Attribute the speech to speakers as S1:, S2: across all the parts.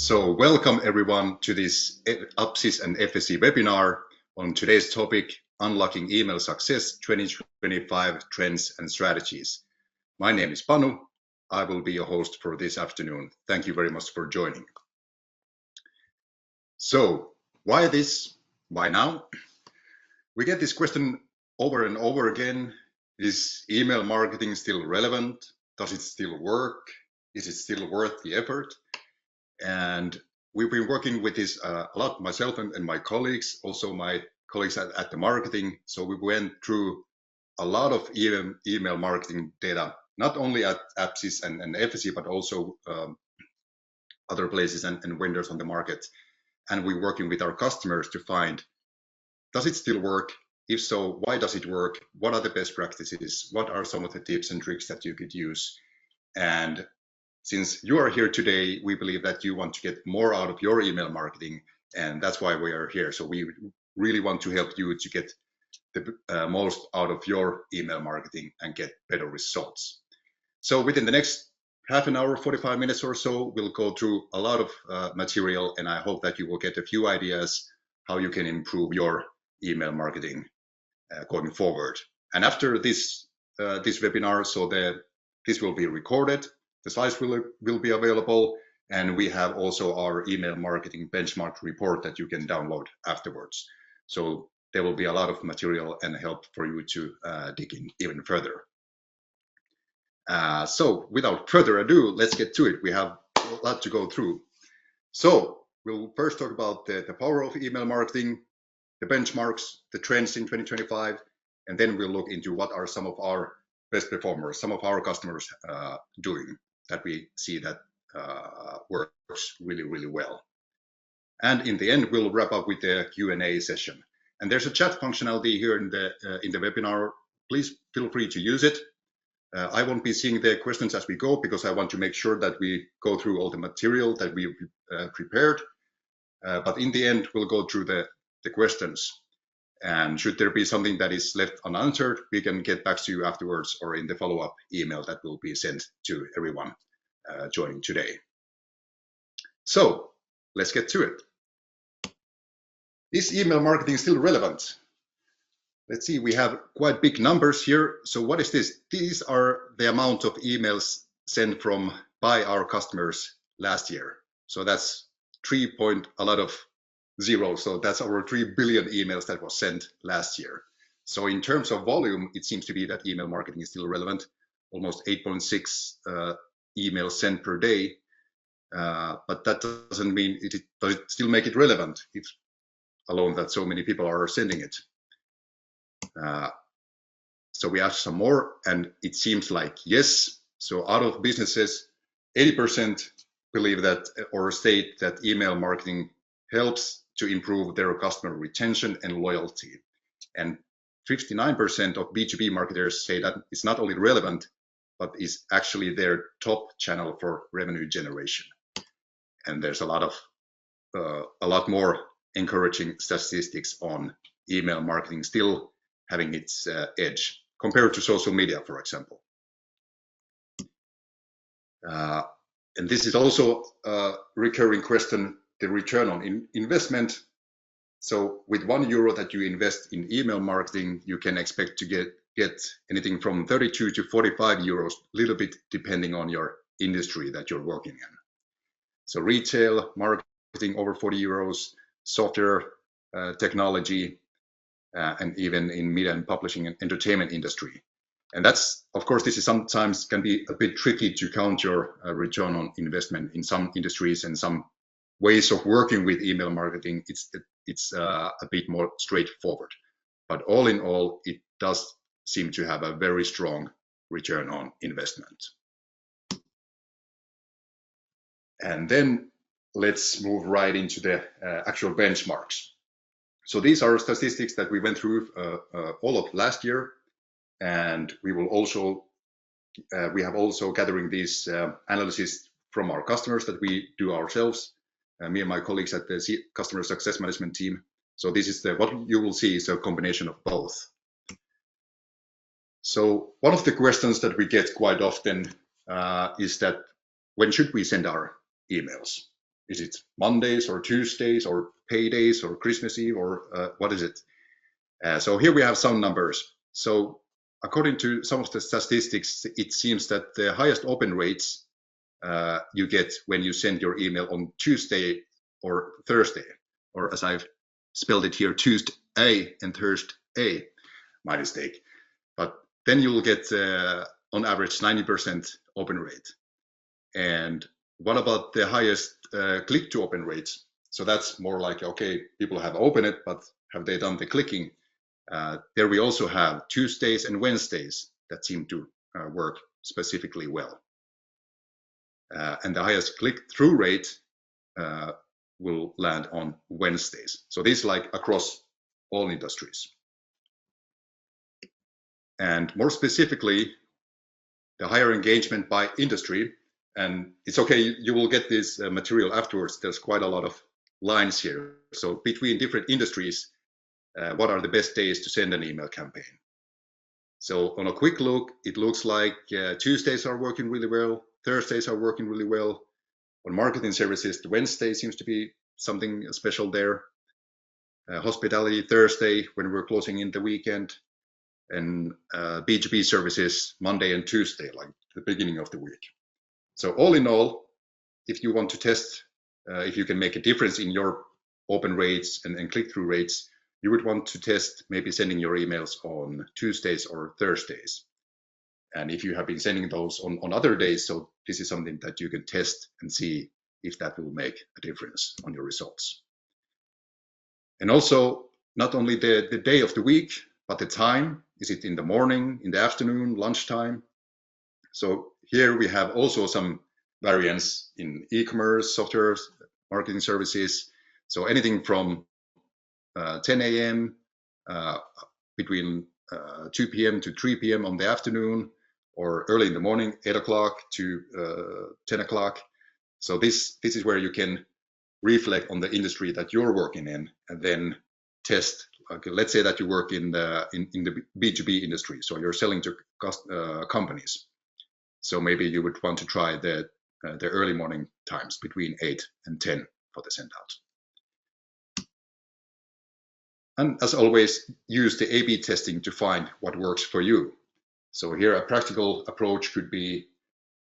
S1: So welcome everyone to this Upsys and FSC webinar on today's topic, Unlocking Email Success 2025 Trends and Strategies. My name is Panu. I will be your host for this afternoon. Thank you very much for joining. So why this? Why now? We get this question over and over again. Is email marketing still relevant? Does it still work? Is it still worth the effort? And we've been working with this a lot, myself and my colleagues, also my colleagues at the marketing. So we went through a lot of email marketing data, not only at Upsys and FSC, but also other places and vendors on the market. And we're working with our customers to find, does it still work? If so, why does it work? What are the best practices? What are some of the tips and tricks that you could use? And since you are here today, we believe that you want to get more out of your email marketing, and that's why we are here. So we really want to help you to get the most out of your email marketing and get better results. So within the next half an hour, 45 minutes or so, we'll go through a lot of material, and I hope that you will get a few ideas how you can improve your email marketing going forward. And after this webinar, so this will be recorded. The slides will be available, and we have also our email marketing benchmark report that you can download afterwards. So there will be a lot of material and help for you to dig in even further. So without further ado, let's get to it. We have a lot to go through. So we'll first talk about the power of email marketing, the benchmarks, the trends in 2025, and then we'll look into what are some of our best performers, some of our customers doing that we see that works really, really well. And in the end, we'll wrap up with the Q&A session. And there's a chat functionality here in the webinar. Please feel free to use it. I won't be seeing the questions as we go because I want to make sure that we go through all the material that we prepared. But in the end, we'll go through the questions. And should there be something that is left unanswered, we can get back to you afterwards or in the follow-up email that will be sent to everyone joining today. So let's get to it. Is email marketing still relevant? Let's see, we have quite big numbers here. So what is this? These are the amount of emails sent by our customers last year. So that's 3 point a lot of zeros. So that's over 3 billion emails that was sent last year. So in terms of volume, it seems to be that email marketing is still relevant, almost 8.6 emails sent per day. But that doesn't mean does it still make it relevant if alone that so many people are sending it. So we asked some more, and it seems like yes. So out of businesses, 80% believe that or state that email marketing helps to improve their customer retention and loyalty. And 59% of B2B marketers say that it's not only relevant, but is actually their top channel for revenue generation. And there's a lot more encouraging statistics on email marketing still having its edge compared to social media, for example. And this is also a recurring question, the return on investment. So with €1 that you invest in email marketing, you can expect to get anything from 32 to 45 euros, a little bit depending on your industry that you're working in. So retail marketing over 40 euros, software, technology, and even in media and publishing and entertainment industry. And that's, of course, this is sometimes can be a bit tricky to count your return on investment in some industries and some ways of working with email marketing. It's a bit more straightforward, but all in all, it does seem to have a very strong return on investment. And then let's move right into the actual benchmarks. So these are statistics that we went through all of last year, and we will also we have also gathering these analysis from our customers that we do ourselves, me and my colleagues at the customer success management team. So this is what you will see is a combination of both. So one of the questions that we get quite often is that when should we send our emails? Is it Mondays or Tuesdays or paydays or Christmas Eve or what is it? So here we have some numbers. So according to some of the statistics, it seems that the highest open rates you get when you send your email on Tuesday or Thursday, or as I've spelled it here, Tuesday and Thursday, my mistake. But then you will get on average 90% open rate. And what about the highest click to open rates? So that's more like, okay, people have opened it, but have they done the clicking? There we also have Tuesdays and Wednesdays that seem to work specifically well. And the highest click-through rate will land on Wednesdays. So this is like across all industries. And more specifically, the higher engagement by industry, and it's okay, you will get this material afterwards. There's quite a lot of lines here. So between different industries, what are the best days to send an email campaign? So on a quick look, it looks like Tuesdays are working really well, Thursdays are working really well. On marketing services, the Wednesday seems to be something special there. Hospitality, Thursday, when we're closing in the weekend. And B2B services, Monday and Tuesday, like the beginning of the week. So all in all, if you want to test if you can make a difference in your open rates and click-through rates, you would want to test maybe sending your emails on Tuesdays or Thursdays. And if you have been sending those on other days, so this is something that you can test and see if that will make a difference on your results. And also, not only the day of the week, but the time. Is it in the morning, in the afternoon, lunchtime? So here we have also some variance in e-commerce, software, marketing services. So anything from 10 a.m. Between 2 p.m. to 3 p.m. on the afternoon, or early in the morning, 8 o'clock to 10 o'clock. So this is where you can reflect on the industry that you're working in, and then test. Okay, let's say that you work in the B2B industry, so you're selling to companies. So maybe you would want to try the early morning times between 8 and 10 for the send out. And as always, use the A/B testing to find what works for you. So here a practical approach could be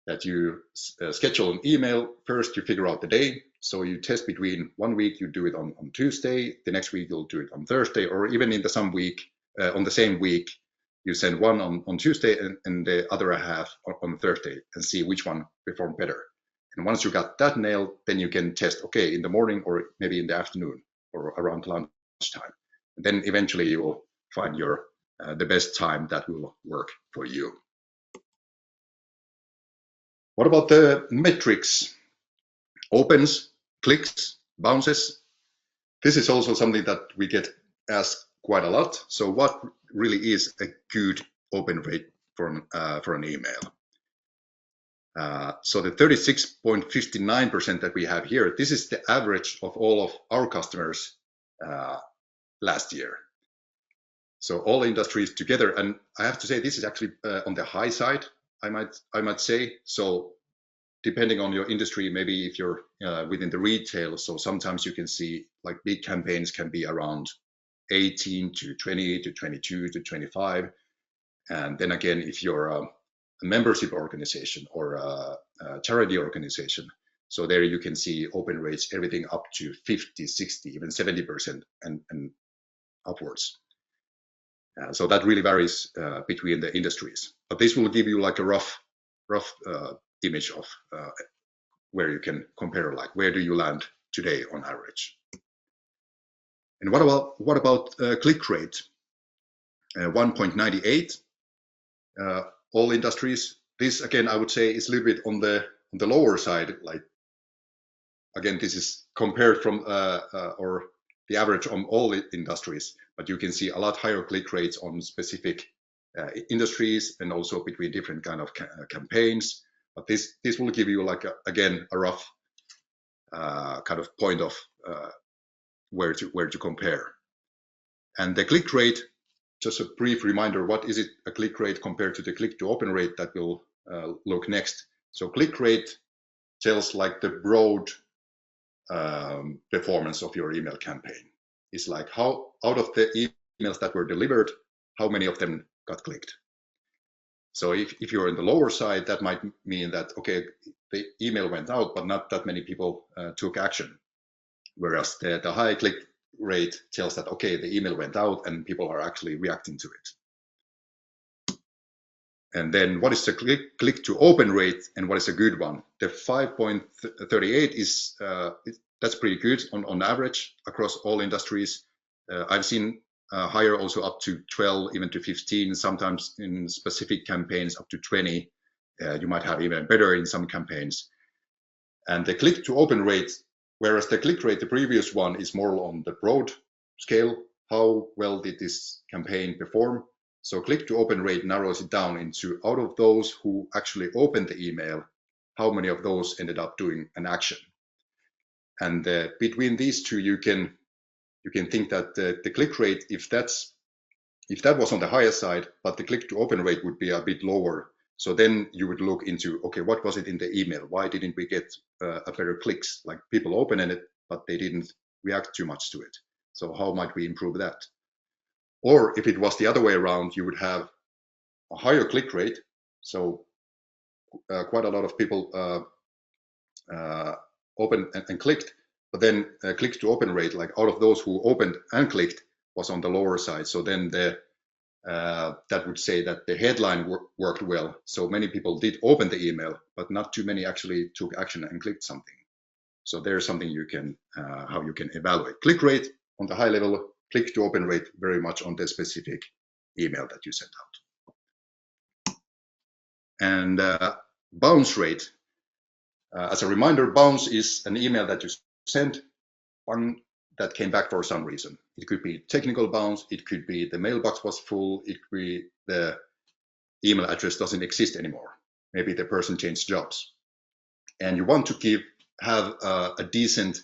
S1: that you schedule an email. First, you figure out the day. So you test between 1 week, you do it on Tuesday. The next week, you'll do it on Thursday, or even in the same week, you send one on Tuesday and the other half on Thursday, and see which one performed better. And once you got that nailed, then you can test, okay, in the morning or maybe in the afternoon or around lunchtime. And then eventually you will find your the best time that will work for you. What about the metrics? Opens, clicks, bounces. This is also something that we get asked quite a lot. So what really is a good open rate for an email? So the 36.59% that we have here, this is the average of all of our customers last year. So all industries together, and I have to say this is actually on the high side, I might say. So depending on your industry, maybe if you're within the retail, so sometimes you can see like big campaigns can be around 18 to 20 to 22 to 25. And then again, if you're a membership organization or a charity organization, so there you can see open rates, everything up to 50, 60, even 70% and upwards. So that really varies between the industries. But this will give you like a rough image of where you can compare, like where do you land today on average. And what about click rate? 1.98. All industries. This again, I would say, is a little bit on the lower side. Like again, this is compared from or the average on all industries, but you can see a lot higher click rates on specific industries and also between different kind of campaigns. But this will give you like again a rough kind of point of where to compare. And the click rate, just a brief reminder, what is it a click rate compared to the click to open rate that we'll look next. So click rate tells like the broad performance of your email campaign. It's like how out of the emails that were delivered, how many of them got clicked. So if you're in the lower side, that might mean that, okay, the email went out, but not that many people took action. Whereas the high click rate tells that, okay, the email went out and people are actually reacting to it. And then what is the click to open rate and what is a good one? The 5.38 is, that's pretty good on average across all industries. I've seen higher also up to 12, even to 15, sometimes in specific campaigns up to 20. You might have even better in some campaigns. And the click to open rate, whereas the click rate, the previous one, is more on the broad scale. How well did this campaign perform? So click to open rate narrows it down into out of those who actually opened the email, how many of those ended up doing an action? And between these two, you can think that the click rate, if that was on the higher side, but the click to open rate would be a bit lower. So then you would look into, okay, what was it in the email? Why didn't we get a better clicks? Like people opened it, but they didn't react too much to it. So how might we improve that? Or if it was the other way around, you would have a higher click rate. So quite a lot of people opened and clicked, but then click to open rate, like out of those who opened and clicked, was on the lower side. So then that would say that the headline worked well. So many people did open the email, but not too many actually took action and clicked something. So there's something you can, how you can evaluate. Click rate on the high level, click to open rate very much on the specific email that you sent out. And bounce rate. As a reminder, bounce is an email that you sent, one that came back for some reason. It could be technical bounce, it could be the mailbox was full, it could be the email address doesn't exist anymore. Maybe the person changed jobs. And you want to have a decent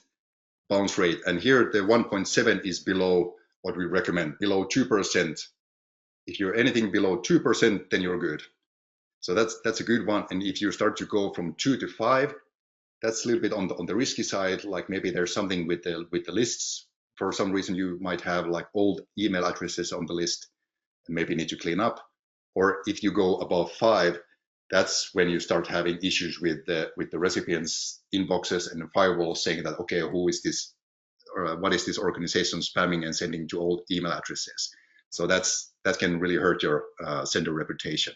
S1: bounce rate. And here the 1.7 is below what we recommend, below 2%. If you're anything below 2%, then you're good. So that's a good one. And if you start to go from 2 to 5, that's a little bit on the risky side. Like maybe there's something with the lists. For some reason, you might have like old email addresses on the list and maybe need to clean up. Or if you go above 5, that's when you start having issues with the recipients' inboxes and firewalls saying that, okay, who is this, or what is this organization spamming and sending to old email addresses? So that can really hurt your sender reputation.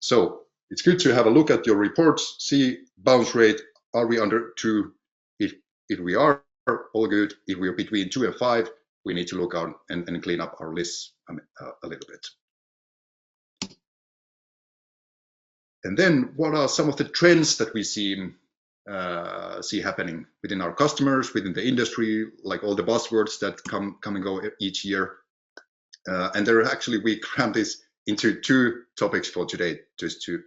S1: So it's good to have a look at your reports, see bounce rate. Are we under 2? If we are, all good. If we are between 2 and 5, we need to look out and clean up our lists a little bit. And then what are some of the trends that we see happening within our customers, within the industry, like all the buzzwords that come and go each year? And there are actually, we crammed this into 2 topics for today, just to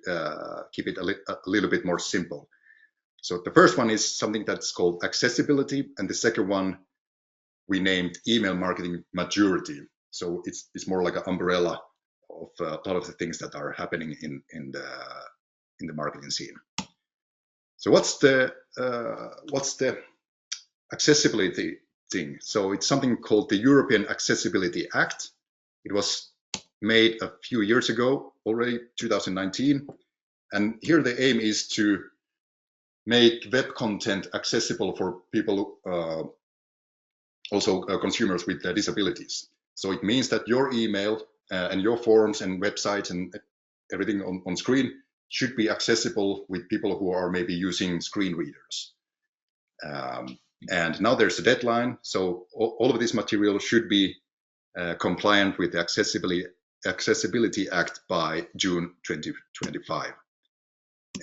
S1: keep it a little bit more simple. So the first one is something that's called accessibility, and the second one we named email marketing maturity. So it's more like an umbrella of a lot of the things that are happening in the marketing scene. So what's the accessibility thing? So it's something called the European Accessibility Act. It was made a few years ago, already 2019, and here the aim is to make web content accessible for people, also consumers with disabilities. So it means that your email and your forms and websites and everything on screen should be accessible with people who are maybe using screen readers. And now there's a deadline, so all of this material should be compliant with the Accessibility Act by June 2025.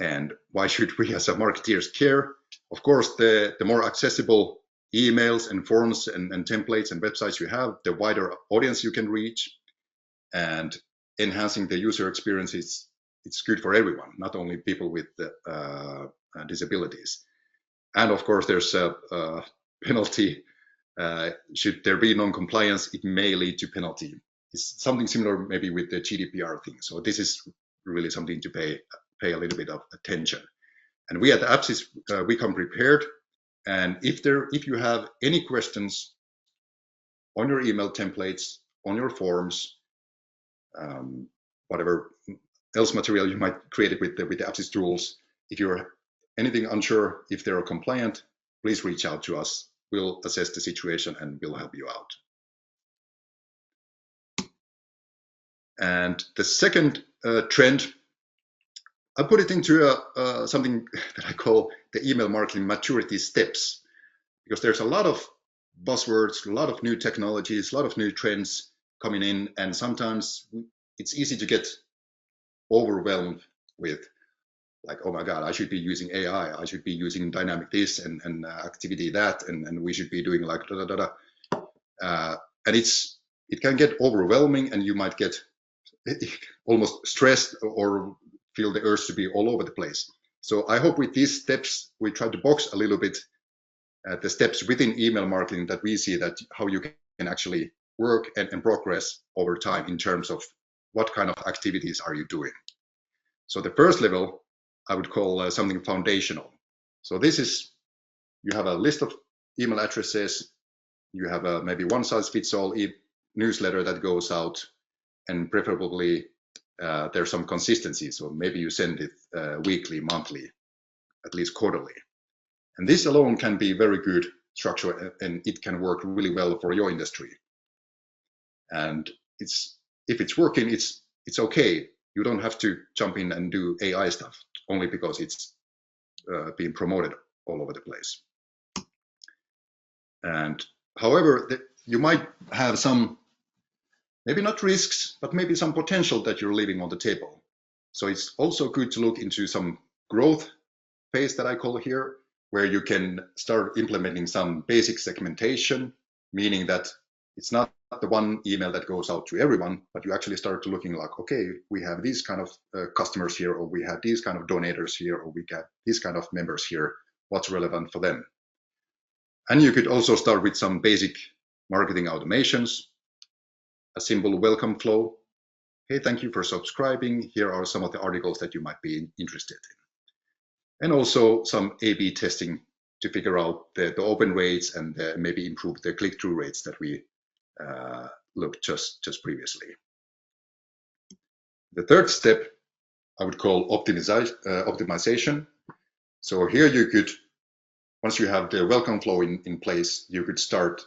S1: And why should we as a marketeers care? Of course, the more accessible emails and forms and templates and websites you have, the wider audience you can reach, and enhancing the user experience it's good for everyone, not only people with disabilities. And of course, there's a penalty. Should there be non-compliance, it may lead to penalty. It's something similar maybe with the GDPR thing. So this is really something to pay a little bit of attention. And we at Appsys, we come prepared. And if you have any questions on your email templates, on your forms, whatever else material you might create with the Apsys tools, if you're anything unsure if they're compliant, please reach out to us. We'll assess the situation and we'll help you out. And the second trend, I put it into something that I call the email marketing maturity steps, because there's a lot of buzzwords, a lot of new technologies, a lot of new trends coming in, and sometimes it's easy to get overwhelmed with, like, oh my God, I should be using AI, I should be using dynamic this and activity that, and we should be doing like da da da da. And it can get overwhelming, and you might get almost stressed or feel the urge to be all over the place. So I hope with these steps, we try to box a little bit the steps within email marketing that we see that how you can actually work and progress over time in terms of what kind of activities are you doing. So the first level I would call something foundational. So this is, you have a list of email addresses, you have a maybe one size fits all newsletter that goes out, and preferably there's some consistency. So maybe you send it weekly, monthly, at least quarterly. And this alone can be very good structure, and it can work really well for your industry. And if it's working, it's okay. You don't have to jump in and do AI stuff only because it's being promoted all over the place. And however, you might have some, maybe not risks, but maybe some potential that you're leaving on the table. So it's also good to look into some growth phase that I call here, where you can start implementing some basic segmentation, meaning that it's not the one email that goes out to everyone, but you actually start to looking like, okay, we have these kind of customers here, or we have these kind of donators here, or we have these kind of members here. What's relevant for them? And you could also start with some basic marketing automations, a simple welcome flow. Hey, thank you for subscribing. Here are some of the articles that you might be interested in. And also some A/B testing to figure out the open rates and maybe improve the click-through rates that we looked just previously. The third step I would call optimization. So here you could, once you have the welcome flow in place, you could start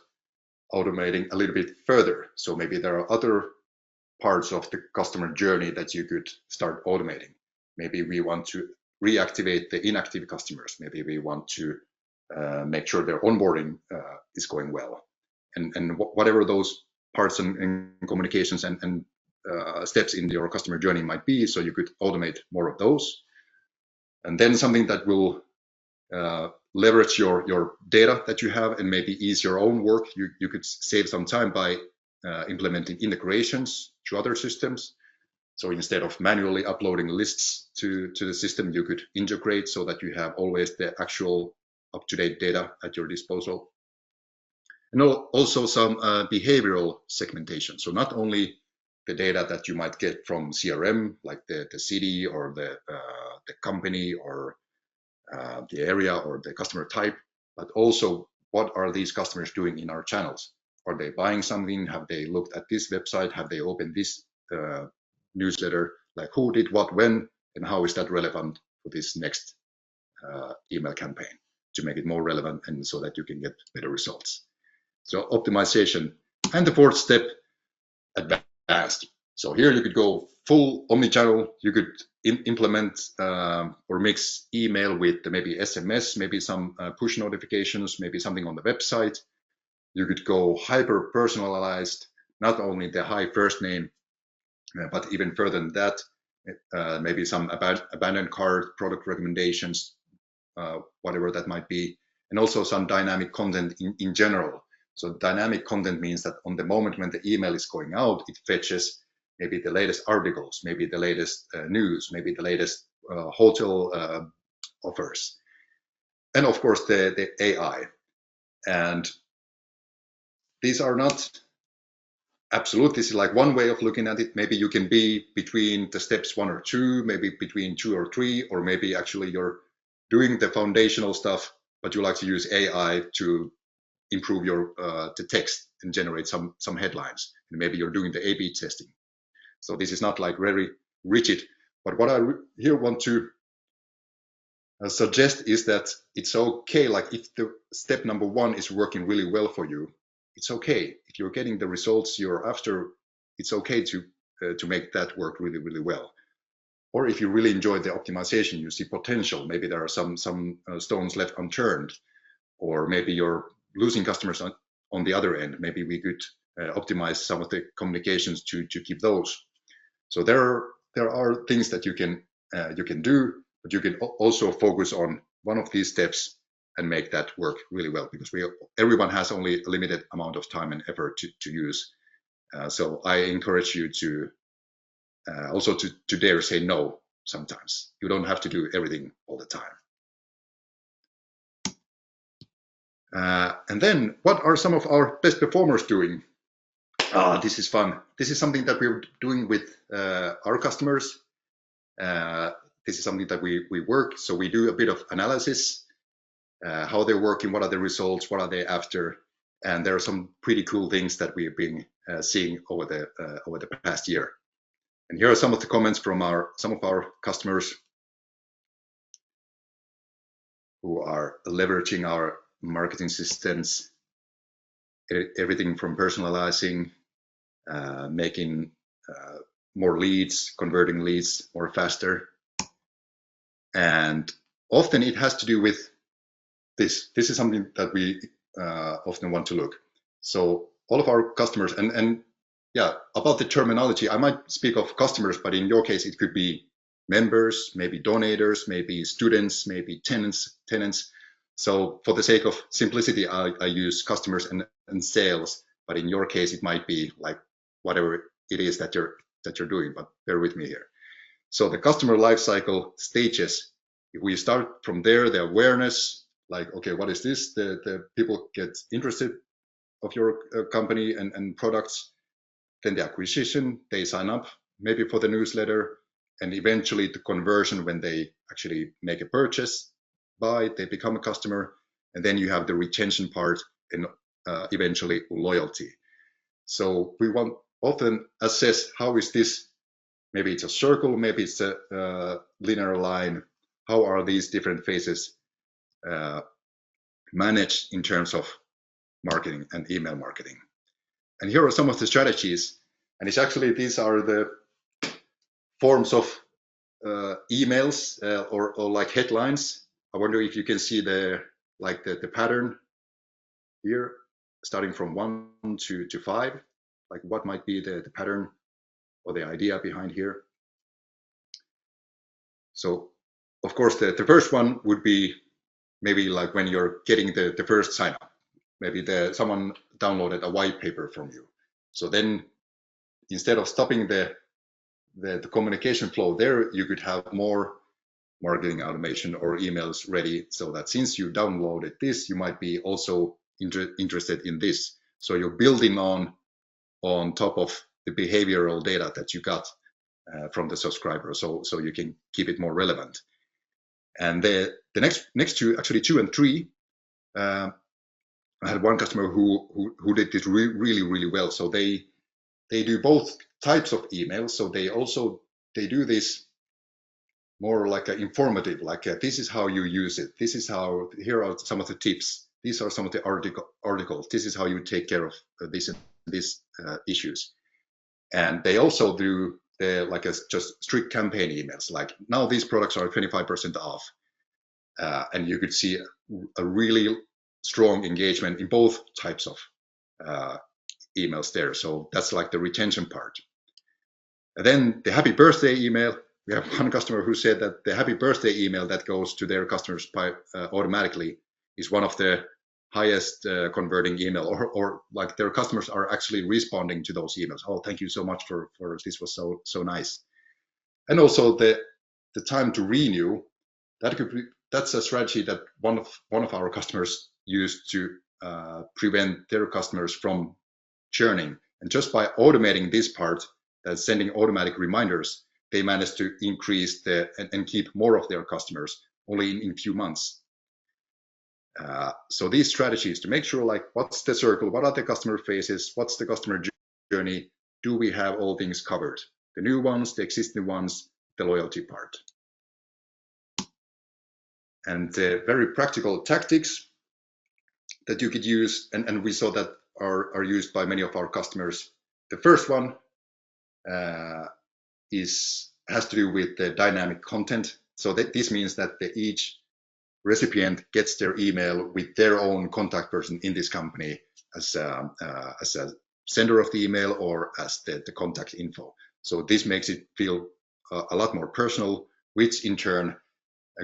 S1: automating a little bit further. So maybe there are other parts of the customer journey that you could start automating. Maybe we want to reactivate the inactive customers. Maybe we want to make sure their onboarding is going well. And whatever those parts and communications and steps in your customer journey might be, so you could automate more of those. And then something that will leverage your data that you have and maybe ease your own work. You could save some time by implementing integrations to other systems. So instead of manually uploading lists to the system, you could integrate so that you have always the actual up-to-date data at your disposal. And also some behavioral segmentation. So not only the data that you might get from CRM, like the city or the company or the area or the customer type, but also what are these customers doing in our channels? Are they buying something? Have they looked at this website? Have they opened this newsletter? Like who did what when, and how is that relevant for this next email campaign to make it more relevant and so that you can get better results? So optimization. And the fourth step, advanced. So here you could go full omnichannel. You could implement or mix email with maybe SMS, maybe some push notifications, maybe something on the website. You could go hyper personalized, not only the high first name, but even further than that, maybe some abandoned cart, product recommendations, whatever that might be, and also some dynamic content in general. So dynamic content means that on the moment when the email is going out, it fetches maybe the latest articles, maybe the latest news, maybe the latest hotel offers, and of course the AI. And these are not absolute. This is like one way of looking at it. Maybe you can be between the steps 1 or 2, maybe between 2 or 3, or maybe actually you're doing the foundational stuff, but you like to use AI to improve your the text and generate some headlines, and maybe you're doing the A/B testing. So this is not like very rigid, but what I here want to suggest is that it's okay, like if the step number 1 is working really well for you, it's okay. If you're getting the results you're after, it's okay to make that work really, really well. Or if you really enjoy the optimization, you see potential, maybe there are some stones left unturned, or maybe you're losing customers on the other end. Maybe we could optimize some of the communications to keep those. So there are things that you can do, but you can also focus on one of these steps and make that work really well, because everyone has only a limited amount of time and effort to use. So I encourage you to also to dare say no sometimes. You don't have to do everything all the time. And then what are some of our best performers doing? This is fun. This is something that we're doing with our customers. This is something that we work. So we do a bit of analysis, how they're working, what are the results, what are they after, and there are some pretty cool things that we've been seeing over the past year. And here are some of the comments from some of our customers who are leveraging our marketing systems, everything from personalizing, making more leads, converting leads more faster. And often it has to do with this. This is something that we often want to look. So all of our customers, and yeah, about the terminology, I might speak of customers, but in your case, it could be members, maybe donators, maybe students, maybe tenants. So for the sake of simplicity, I use customers and sales, but in your case, it might be like whatever it is that you're doing, but bear with me here. So the customer lifecycle stages, if we start from there, the awareness, like, okay, what is this? The people get interested of your company and products. Then the acquisition, they sign up maybe for the newsletter, and eventually the conversion when they actually make a purchase, buy, they become a customer, and then you have the retention part and eventually loyalty. So we want often assess how is this, maybe it's a circle, maybe it's a linear line, how are these different phases managed in terms of marketing and email marketing. And here are some of the strategies, and it's actually, these are the forms of emails or like headlines. I wonder if you can see the pattern here, starting from 1 to 5, like what might be the pattern or the idea behind here. So of course the first one would be maybe like when you're getting the first sign up, maybe someone downloaded a white paper from you. So then instead of stopping the communication flow there, you could have more marketing automation or emails ready, so that since you downloaded this, you might be also interested in this. So you're building on top of the behavioral data that you got from the subscriber, so you can keep it more relevant. And the next two, actually 2 and 3, I had one customer who did this really well. So they do both types of emails. So they do this more like an informative, like this is how you use it. This is how, here are some of the tips. These are some of the articles. This is how you take care of these issues. And they also do just strict campaign emails, like now these products are 25% off. And you could see a really strong engagement in both types of emails there. So that's like the retention part. And then the happy birthday email. We have one customer who said that the happy birthday email that goes to their customers automatically is one of the highest converting email, or like their customers are actually responding to those emails. Oh, thank you so much for this, was so nice. And also the time to renew, that's a strategy that one of our customers used to prevent their customers from churning. And just by automating this part, sending automatic reminders, they managed to increase and keep more of their customers only in few months. So these strategies to make sure, like, what's the circle, what are the customer faces, what's the customer journey, do we have all things covered? The new ones, the existing ones, the loyalty part. And very practical tactics that you could use, and we saw that are used by many of our customers. The first one has to do with the dynamic content. So this means that each recipient gets their email with their own contact person in this company as a sender of the email or as the contact info. So this makes it feel a lot more personal, which in turn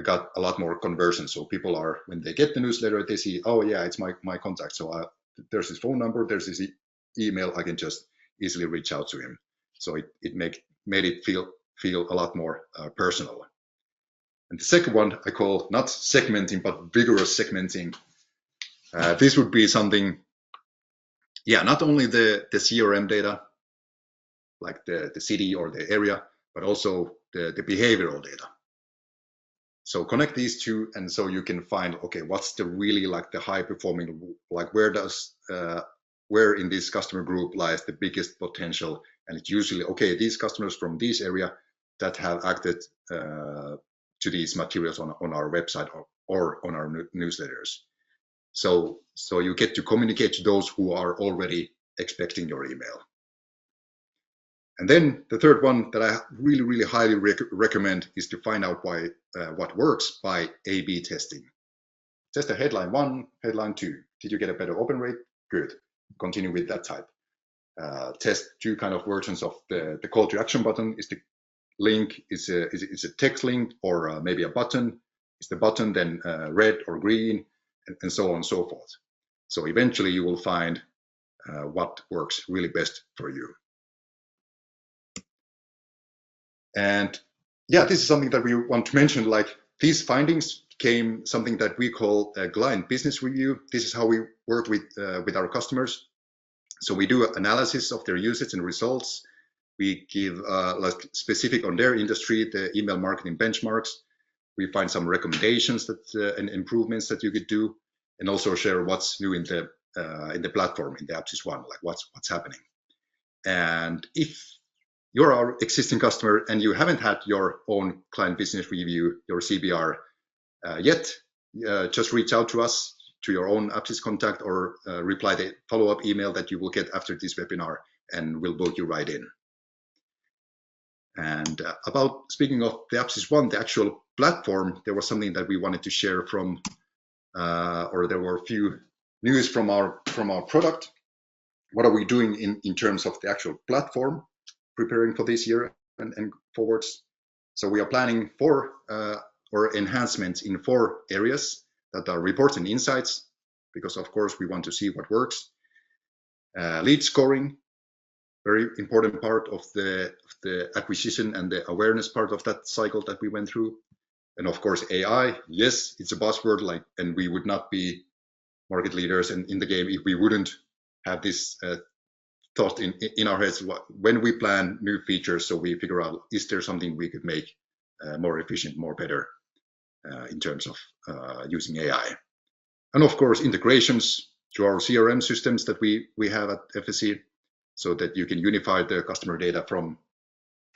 S1: got a lot more conversion. So people are, when they get the newsletter, they see, oh yeah, it's my contact. So there's his phone number, there's his email, I can just easily reach out to him. So it made it feel a lot more personal. And the second one I call not segmenting, but vigorous segmenting. This would be something, yeah, not only the CRM data, like the city or the area, but also the behavioral data. So connect these two, and so you can find, okay, what's the really like the high performing, like where in this customer group lies the biggest potential. And it's usually, okay, these customers from this area that have acted to these materials on our website or on our newsletters. So you get to communicate to those who are already expecting your email. And then the third one that I really, really highly recommend is to find out what works by A/B testing. Test a headline 1, headline 2. Did you get a better open rate? Good. Continue with that type. Test 2 kind of versions of the call to action button. Is the link is a text link or maybe a button? Is the button then red or green, and so on and so forth. So eventually you will find what works really best for you. And yeah, this is something that we want to mention. Like, these findings came something that we call a client business review. This is how we work with our customers. So we do analysis of their usage and results. We give like specific on their industry, the email marketing benchmarks. We find some recommendations that and improvements that you could do, and also share what's new in the platform, in the Appsys One, like what's happening. And if you're our existing customer and you haven't had your own client business review, your CBR yet, just reach out to us, to your own Appsys contact, or reply the follow-up email that you will get after this webinar, and we'll book you right in. And about speaking of the Appsys One, the actual platform, there was something that we wanted to share from, or there were a few news from our product. What are we doing in terms of the actual platform, preparing for this year and forwards? So we are planning for or enhancements in 4 areas that are reports and insights, because of course we want to see what works. Lead scoring, very important part of the acquisition and the awareness part of that cycle that we went through. And of course, AI, yes, it's a buzzword, like, and we would not be market leaders in the game if we wouldn't have this thought in our heads when we plan new features. So we figure out, is there something we could make more efficient, more better in terms of using AI? And of course, integrations to our CRM systems that we have at FSC, so that you can unify the customer data from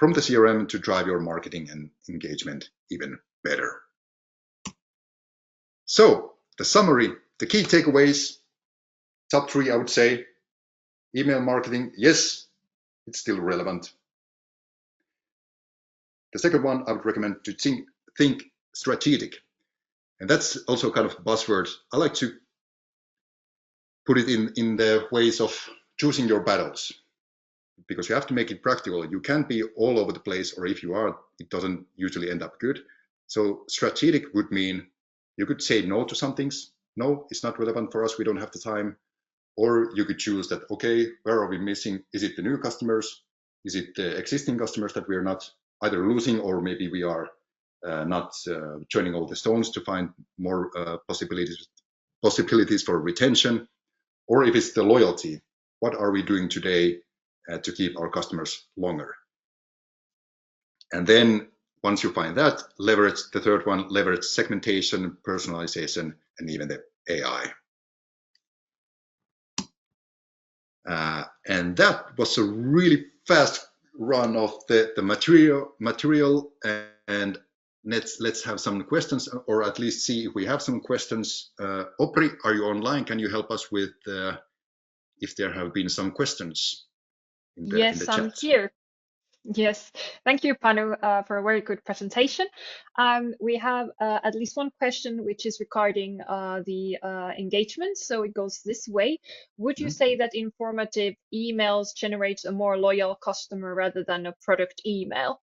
S1: the CRM to drive your marketing and engagement even better. So the summary, the key takeaways, top 3, I would say. Email marketing, yes, it's still relevant. The second one, I would recommend to think strategic. And that's also kind of buzzword. I like to put it in the ways of choosing your battles, because you have to make it practical. You can't be all over the place, or if you are, it doesn't usually end up good. So strategic would mean you could say no to some things. No, it's not relevant for us. We don't have the time. Or you could choose that, okay, where are we missing? Is it the new customers? Is it the existing customers that we are not either losing, or maybe we are not joining all the stones to find more possibilities for retention? Or if it's the loyalty, what are we doing today to keep our customers longer? And then once you find that, leverage the third one, leverage segmentation, personalization, and even the AI. And that was a really fast run of the material, and let's have some questions, or at least see if we have some questions. Opri, are you online? Can you help us with if there have been some questions in the
S2: Yes,
S1: chat?
S2: I'm here. Yes, thank you, Panu, for a very good presentation. We have at least one question, which is regarding the engagement. So it goes this way. Would you say that informative emails generates a more loyal customer rather than a product email?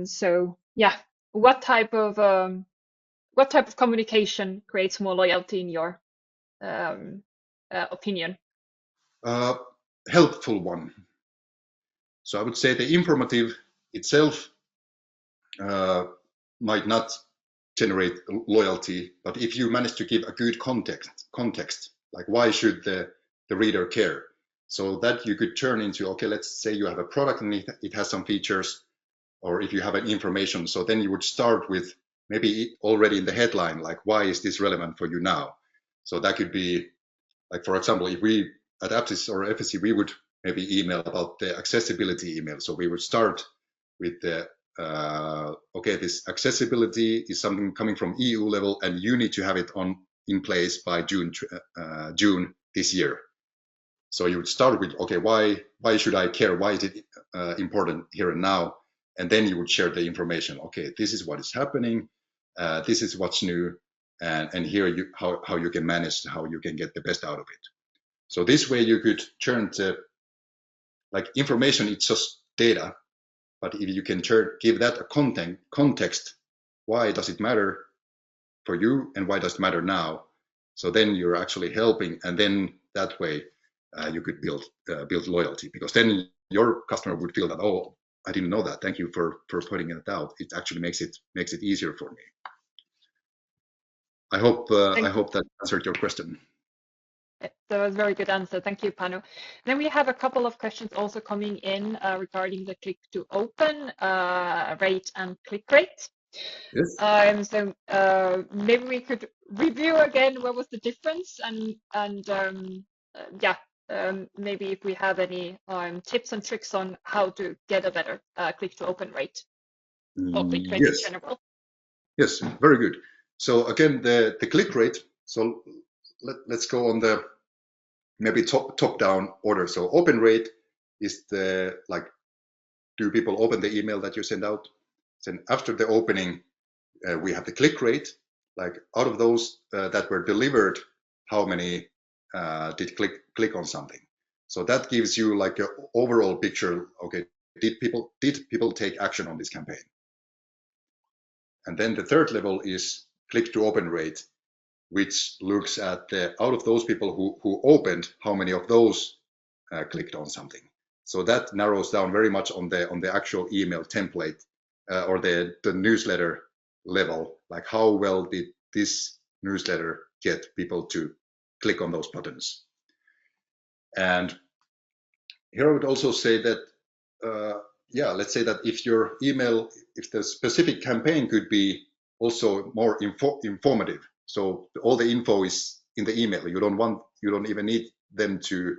S2: So yeah, what type of communication creates more loyalty in your opinion?
S1: Helpful one. So I would say the informative itself might not generate loyalty, but if you manage to give a good context, like why should the reader care? So that you could turn into, okay, let's say you have a product and it has some features, or if you have an information, so then you would start with maybe already in the headline, like why is this relevant for you now? So that could be, like, for example, if we at Aptys or FSC, we would maybe email about the accessibility email. So we would start with the okay, this accessibility is something coming from EU level, and you need to have it in place by June this year. So you would start with, okay, why should I care? Why is it important here and now? And then you would share the information. Okay, this is what is happening. This is what's new, and here how you can manage, how you can get the best out of it. So this way you could turn to, like, information, it's just data, but if you can give that a context, why does it matter for you and why does it matter now? So then you're actually helping, and then that way you could build loyalty, because then your customer would feel that, oh, I didn't know that. Thank you for pointing it out. It actually makes it easier for me. I hope that answered your question.
S2: That was a very good answer. Thank you, Panu. Then we have a couple of questions also coming in regarding the click to open rate and click rate.
S1: Yes.
S2: So maybe we could review again what was the difference, and yeah, maybe if we have any tips and tricks on how to get a better click to open rate or click rate in general.
S1: Yes, very good. So again, the click rate. So let's go on the maybe top down order. So open rate is the, like, do people open the email that you send out? Then after the opening, we have the click rate. Like, out of those that were delivered, how many did click on something? So that gives you like an overall picture. Okay, did people take action on this campaign? And then the third level is click to open rate, which looks at the, out of those people who opened, how many of those clicked on something. So that narrows down very much on the actual email template or the newsletter level, like how well did this newsletter get people to click on those buttons. And here I would also say that, yeah, let's say that if your email, if the specific campaign could be also more informative, so all the info is in the email, you don't even need them to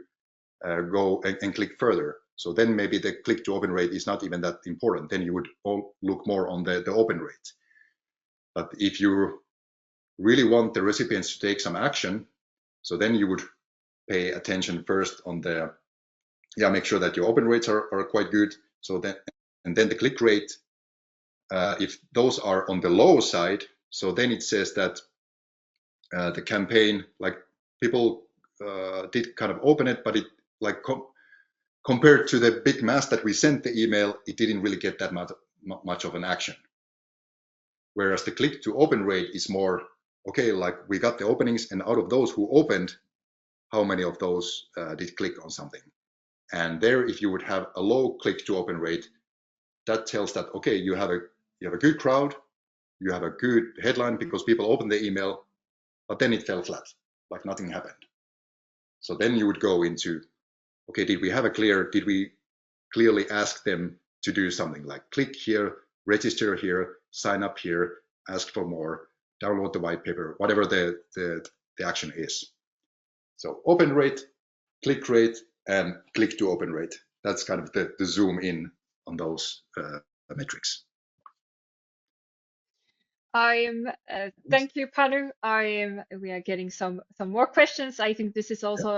S1: go and click further. So then maybe the click to open rate is not even that important. Then you would look more on the open rate. But if you really want the recipients to take some action, so then you would pay attention first on the, yeah, make sure that your open rates are quite good. So then, and then the click rate, if those are on the low side, so then it says that the campaign, like, people did kind of open it, but it, like, compared to the big mass that we sent the email, it didn't really get that much of an action. Whereas the click to open rate is more, okay, like, we got the openings, and out of those who opened, how many of those did click on something? And there, if you would have a low click to open rate, that tells that, okay, you have a good crowd, you have a good headline because people opened the email, but then it fell flat, like nothing happened. So then you would go into, okay, did we clearly ask them to do something, like click here, register here, sign up here, ask for more? download the white paper, whatever the action is. So open rate, click rate, and click to open rate. That's kind of the zoom in on those metrics.
S2: Thank you, Panu. We are getting some more questions. I think this is also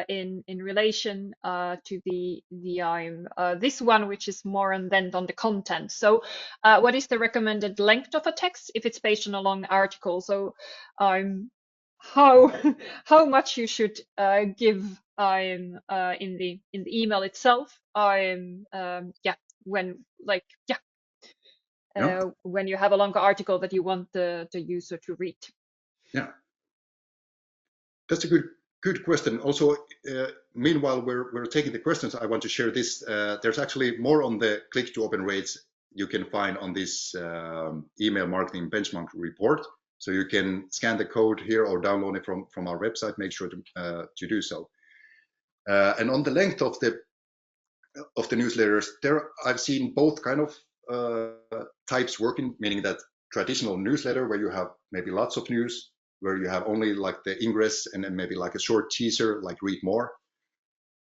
S2: in relation to the this one, which is more on the content. So, what is the recommended length of a text if it's based on a long article? So, how how much you should give in the email itself? Yeah, when when you have a longer article that you want the user to read.
S1: Yeah, that's a good question. Also, meanwhile we're taking the questions, I want to share this. There's actually more on the click to open rates you can find on this email marketing benchmark report. So you can scan the code here or download it from our website. Make sure to do so. And on the length of the newsletters, there I've seen both kind of types working, meaning that traditional newsletter where you have maybe lots of news, where you have only like the ingress and then maybe like a short teaser, like read more.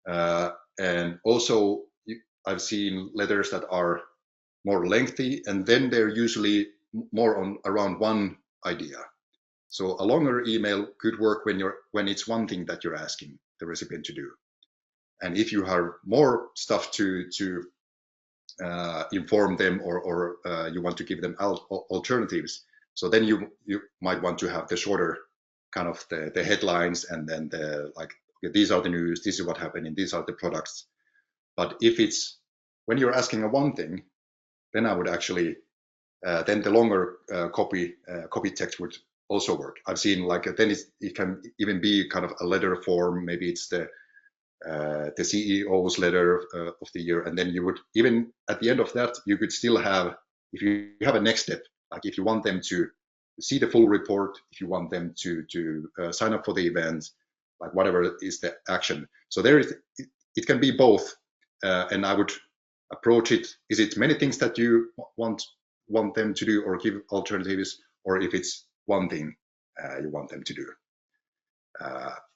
S1: And also I've seen letters that are more lengthy, and then they're usually more on around one idea. So a longer email could work when it's one thing that you're asking the recipient to do. And if you have more stuff to inform them, or you want to give them alternatives, so then you might want to have the shorter kind of the headlines, and then the like, okay, these are the news, this is what happened, and these are the products. But if it's when you're asking a one thing, then I would actually then the longer copy text would also work. I've seen like then it can even be kind of a letter form. Maybe it's the CEO's letter of the year, and then you would even at the end of that you could still have, if you have a next step, like if you want them to see the full report, if you want them to sign up for the event, like whatever is the action. So there is it can be both, and I would approach it. Is it many things that you want them to do or give alternatives, or if it's one thing you want them to do?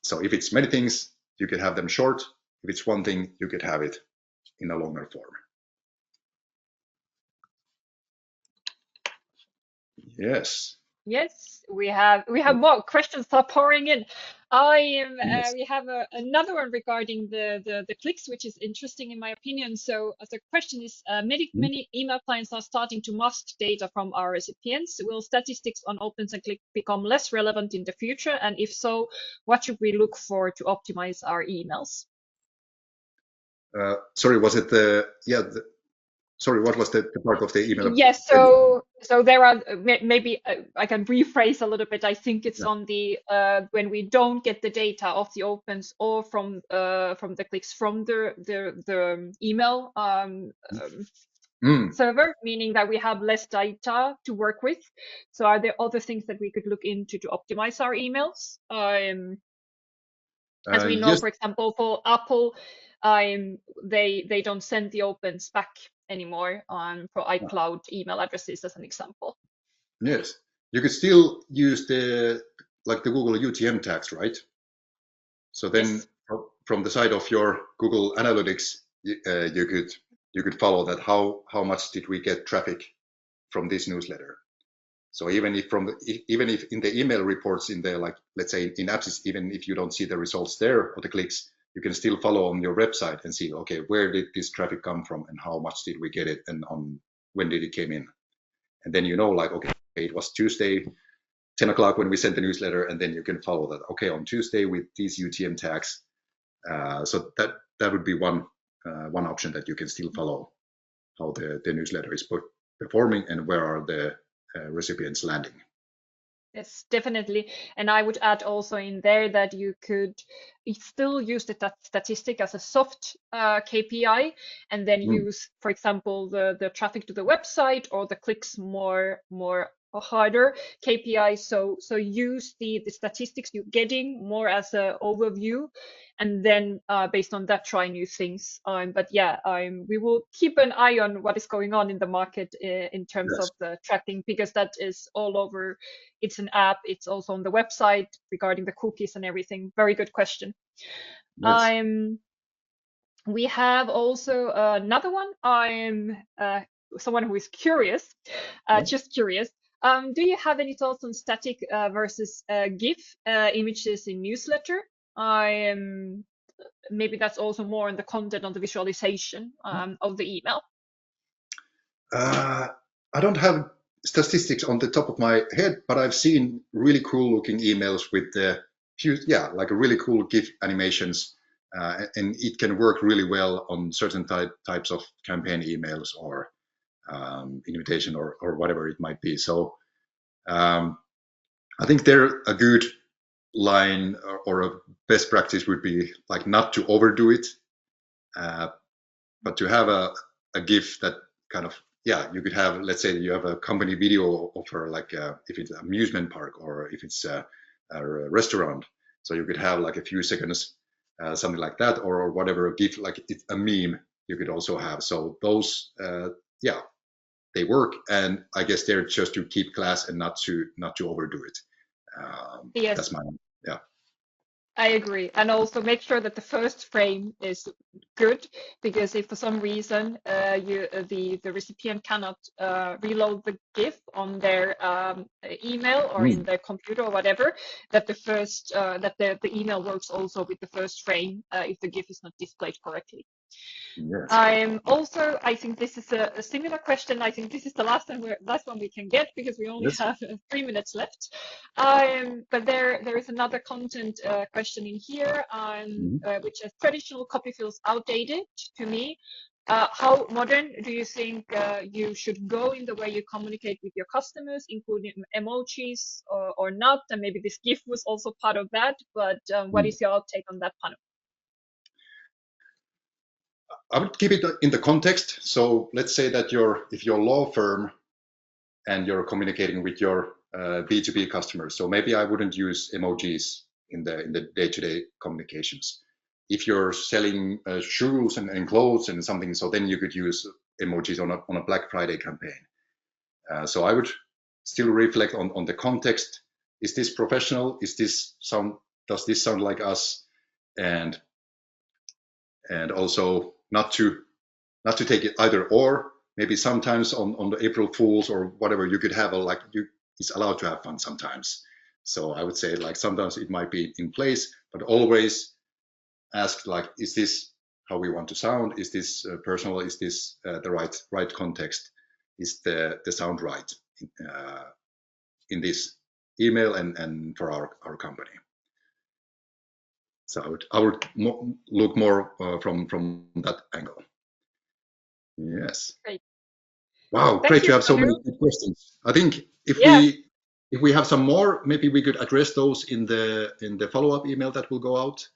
S1: So if it's many things, you could have them short. If it's one thing, you could have it in a longer form. Yes.
S2: Yes, we have more questions are pouring in.
S1: Yes.
S2: We have another one regarding the clicks, which is interesting in my opinion. So the question is, many email clients are starting to mask data from our recipients. Will statistics on opens and clicks become less relevant in the future? And if so, what should we look for to optimize our emails?
S1: Sorry, was it sorry, what was the part of the email?
S2: Yes, so there are maybe I can rephrase a little bit. I think it's on the when we don't get the data of the opens or from the clicks from the email server, meaning that we have less data to work with. So are there other things that we could look into to optimize our emails? As we know,
S1: yes.
S2: for example, for Apple, they don't send the opens back anymore for iCloud email addresses, as an example.
S1: Yes, you could still use the Google UTM tags, right? So then from the side of your Google Analytics, you could follow that how much did we get traffic from this newsletter. So even if in the email reports in the, like, let's say in Apps, even if you don't see the results there or the clicks, you can still follow on your website and see, okay, where did this traffic come from and how much did we get it, and on when did it came in. And then you know, like, okay, it was Tuesday, 10 o'clock when we sent the newsletter, and then you can follow that. Okay, on Tuesday with these UTM tags. So that would be one option, that you can still follow how the newsletter is performing and where are the recipients landing.
S2: Yes, definitely. And I would add also in there that you could still use the statistic as a soft KPI, and then use, for example, the traffic to the website or the clicks more harder KPIs. So use the statistics you're getting more as an overview, and then based on that try new things. But yeah, we will keep an eye on what is going on in the market in terms
S1: Yes.
S2: of the tracking, because that is all over. It's an app. It's also on the website regarding the cookies and everything. Very good question.
S1: Yes.
S2: We have also another one. I'm someone who is curious,
S1: Yeah.
S2: just curious. Do you have any thoughts on static versus GIF images in newsletter? I am maybe that's also more on the content, on the visualization of the email.
S1: I don't have statistics on the top of my head, but I've seen really cool looking emails with the like a really cool GIF animations, and it can work really well on certain types of campaign emails or invitation or whatever it might be. So I think they're a good line or a best practice would be like not to overdo it, but to have a GIF that kind of, yeah, you could have, let's say you have a company video offer, like if it's an amusement park or if it's a restaurant. So you could have like a few seconds, something like that, or whatever, a GIF, like it's a meme you could also have. So those, yeah, they work. And I guess they're just to keep class and not to overdo it.
S2: Yes.
S1: That's my, yeah.
S2: I agree. And also make sure that the first frame is good, because if for some reason the recipient cannot reload the GIF on their email or in their computer or whatever, that the first that the email works also with the first frame if the GIF is not displayed correctly.
S1: Yes.
S2: I think this is a similar question. I think this is the last one we can get, because we only have 3 minutes left. But there is another content question in here, which is traditional copy feels outdated to me. How modern do you think you should go in the way you communicate with your customers, including emojis or not? And maybe this GIF was also part of that. But what is your take on that, Panu?
S1: I would keep it in the context. So let's say that if you're a law firm and you're communicating with your B2B customers, so maybe I wouldn't use emojis in the day-to-day communications. If you're selling shoes and clothes and something, so then you could use emojis on a Black Friday campaign. So I would still reflect on the context. Is this professional? Does this sound like us? And also not to take it either or. Maybe sometimes on the April Fools or whatever, you could have it's allowed to have fun sometimes. So I would say, like, sometimes it might be in place, but always ask, like, is this how we want to sound? Is this personal? Is this the right context? Is the sound right in this email and for our company? So I would look more from that angle. Yes.
S2: Great.
S1: Wow,
S2: Thank
S1: great
S2: you,
S1: to have so many
S2: Panu.
S1: good questions. I think if we have some more, maybe we could address those in the follow-up email that will go out.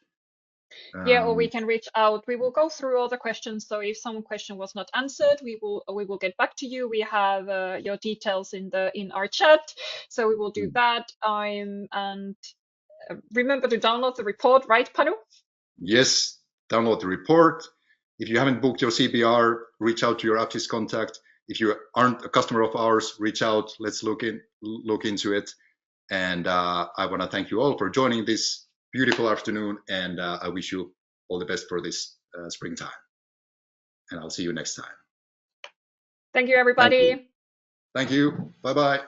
S2: Yeah, or we can reach out. We will go through all the questions. So if some question was not answered, we will get back to you. We have your details in our chat, so we will do that. And remember to download the report, right, Panu?
S1: Yes, download the report. If you haven't booked your CPR, reach out to your Aptys contact. If you aren't a customer of ours, reach out. Let's look into it. And I want to thank you all for joining this beautiful afternoon. And I wish you all the best for this springtime. And I'll see you next time.
S2: Thank you, everybody.
S1: Thank you. Bye-bye.